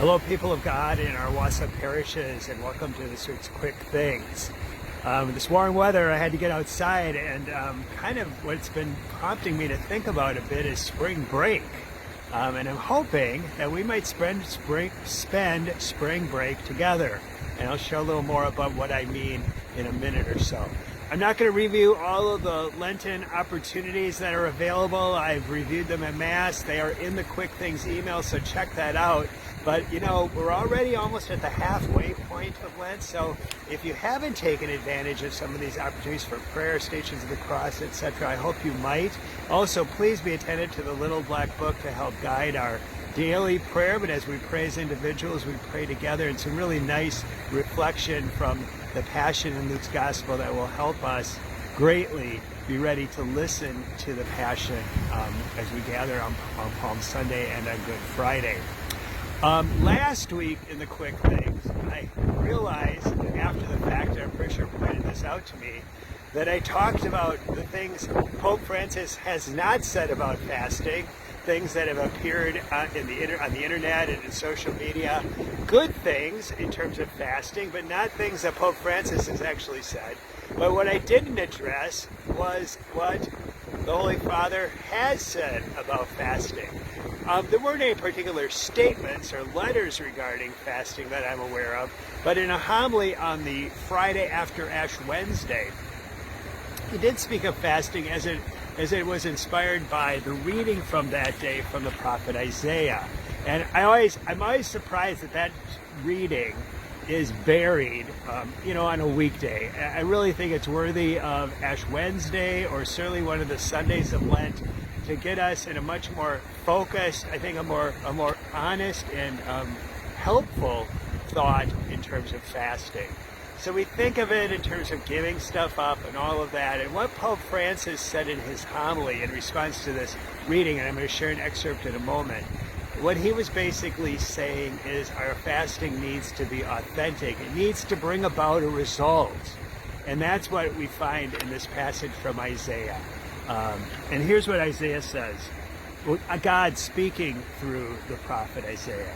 Hello, people of God in our Wausau parishes, and welcome to this week's Quick Things. This warm weather, I had to get outside, and kind of what's been prompting me to think about a bit is spring break. And I'm hoping that we might spend spring break together. And I'll share a little more about what I mean in a minute or so. I'm not going to review all of the Lenten opportunities that are available. I've reviewed them en masse. They are in the Quick Things email, so check that out. But, you know, we're already almost at the halfway point of Lent, so if you haven't taken advantage of some of these opportunities for prayer, Stations of the Cross, etc., I hope you might. Also, please be attentive to the little black book to help guide our daily prayer, but as we pray as individuals, we pray together, and some really nice reflection from the Passion in Luke's Gospel that will help us greatly be ready to listen to the Passion as we gather on Palm Sunday and on Good Friday. Last week in the Quick Things, I realized after the fact, I'm pretty sure pointed this out to me, that I talked about the things Pope Francis has not said about fasting, things that have appeared on the internet and in social media, good things in terms of fasting, but not things that Pope Francis has actually said. But what I didn't address was what the Holy Father has said about fasting. There weren't any particular statements or letters regarding fasting that I'm aware of, but in a homily on the Friday after Ash Wednesday, he did speak of fasting as it was inspired by the reading from that day from the prophet Isaiah. And I'm always surprised that reading is buried, on a weekday. I really think it's worthy of Ash Wednesday, or certainly one of the Sundays of Lent, to get us in a much more focused, I think a more honest and helpful thought in terms of fasting. So we think of it in terms of giving stuff up and all of that. And what Pope Francis said in his homily in response to this reading, and I'm going to share an excerpt in a moment, what he was basically saying is our fasting needs to be authentic. It needs to bring about a result. And that's what we find in this passage from Isaiah. And here's what Isaiah says. God speaking through the prophet Isaiah.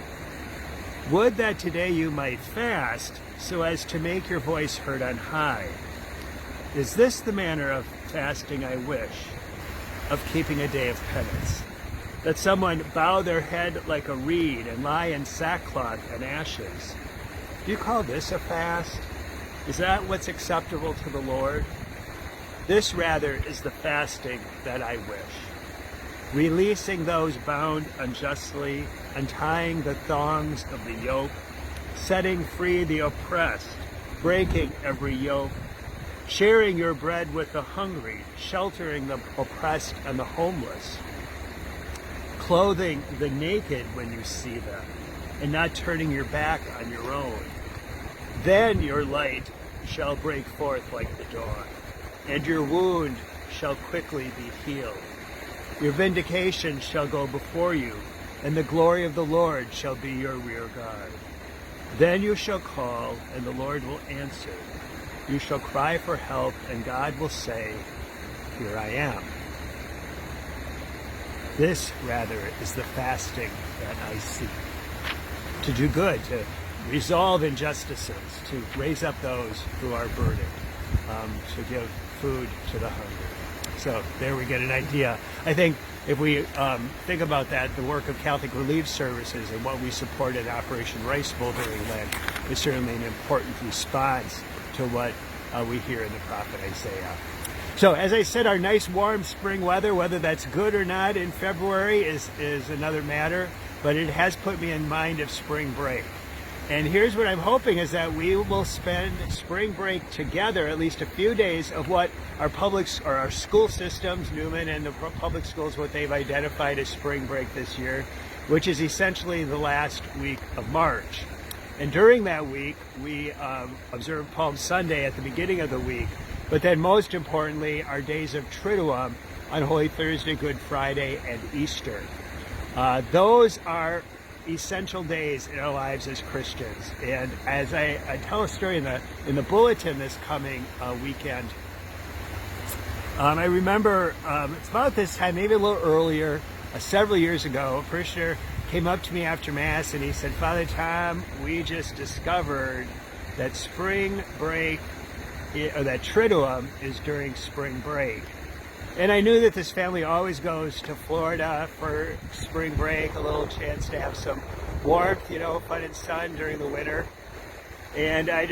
Would that today you might fast so as to make your voice heard on high. Is this the manner of fasting I wish, of keeping a day of penance? That someone bow their head like a reed and lie in sackcloth and ashes. Do you call this a fast? Is that what's acceptable to the Lord? This rather is the fasting that I wish. Releasing those bound unjustly, untying the thongs of the yoke, setting free the oppressed, breaking every yoke, sharing your bread with the hungry, sheltering the oppressed and the homeless, clothing the naked when you see them, and not turning your back on your own. Then your light shall break forth like the dawn, and your wound shall quickly be healed. Your vindication shall go before you, and the glory of the Lord shall be your rear guard. Then you shall call, and the Lord will answer. You shall cry for help, and God will say, Here I am. This, rather, is the fasting that I seek. To do good, to resolve injustices, to raise up those who are burdened, to give food to the hungry. So there we get an idea. I think if we think about that, the work of Catholic Relief Services and what we support at Operation Rice Bowl during Lent is certainly an important response to what we hear in the prophet Isaiah. So as I said, our nice warm spring weather, whether that's good or not in February is another matter, but it has put me in mind of spring break. And here's what I'm hoping is that we will spend spring break together, at least a few days, of what our school systems, Newman and the public schools, what they've identified as spring break this year, which is essentially the last week of March. And during that week, we observe Palm Sunday at the beginning of the week, but then most importantly, our days of Triduum on Holy Thursday, Good Friday, and Easter. Those are essential days in our lives as Christians. And as I tell a story in the bulletin this coming weekend, I remember it's about this time, maybe a little earlier, several years ago, a parishioner came up to me after Mass and he said, Father Tom, we just discovered that spring break, or that Triduum is during spring break. And I knew that this family always goes to Florida for spring break, a little chance to have some warmth, fun and sun during the winter. And I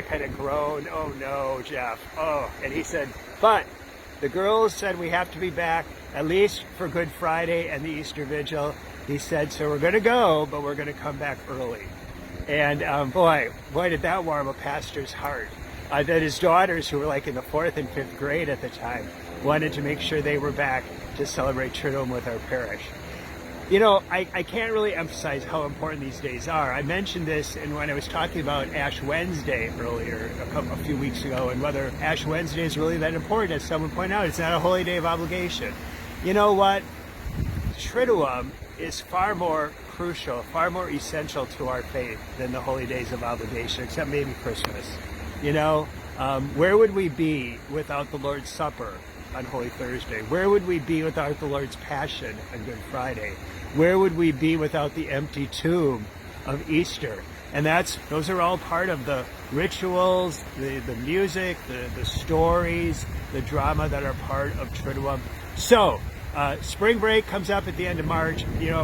kind of groaned, oh no, Jeff, oh. And he said, but the girls said we have to be back at least for Good Friday and the Easter Vigil. He said, so we're going to go, but we're going to come back early. And boy, did that warm a pastor's heart. That his daughters, who were like in the 4th and 5th grade at the time, wanted to make sure they were back to celebrate Triduum with our parish. I can't really emphasize how important these days are. I mentioned this when I was talking about Ash Wednesday earlier, a few weeks ago, and whether Ash Wednesday is really that important. As someone pointed out, it's not a holy day of obligation. You know what? Triduum is far more crucial, far more essential to our faith than the holy days of obligation, except maybe Christmas. Where would we be without the Lord's Supper on Holy Thursday? Where would we be without the Lord's Passion on Good Friday? Where would we be without the empty tomb of Easter? And those are all part of the rituals, the music, the stories, the drama that are part of Triduum. So, spring break comes up at the end of March.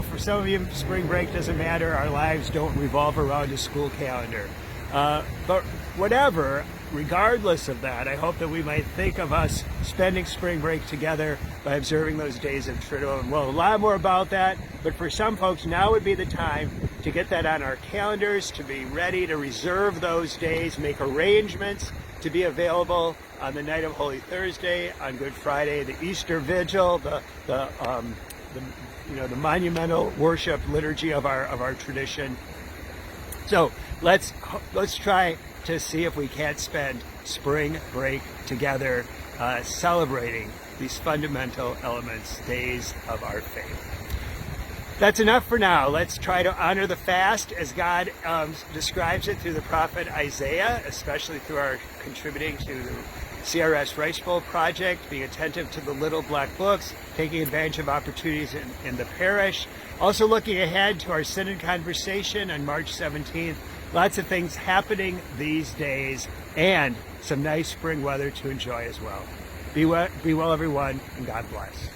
For some of you, spring break doesn't matter. Our lives don't revolve around a school calendar. But whatever, regardless of that, I hope that we might think of us spending spring break together by observing those days of Triduum. Well, a lot more about that, but for some folks, now would be the time to get that on our calendars, to be ready to reserve those days, make arrangements to be available on the night of Holy Thursday, on Good Friday, the Easter Vigil, the monumental worship liturgy of our tradition. So let's try to see if we can't spend spring break together celebrating these fundamental elements, days of our faith. That's enough for now. Let's try to honor the fast as God describes it through the prophet Isaiah, especially through our contributing to the CRS Rice Bowl project, being attentive to the little black books, taking advantage of opportunities in the parish. Also looking ahead to our Synod conversation on March 17th. Lots of things happening these days and some nice spring weather to enjoy as well. Be well everyone, and God bless.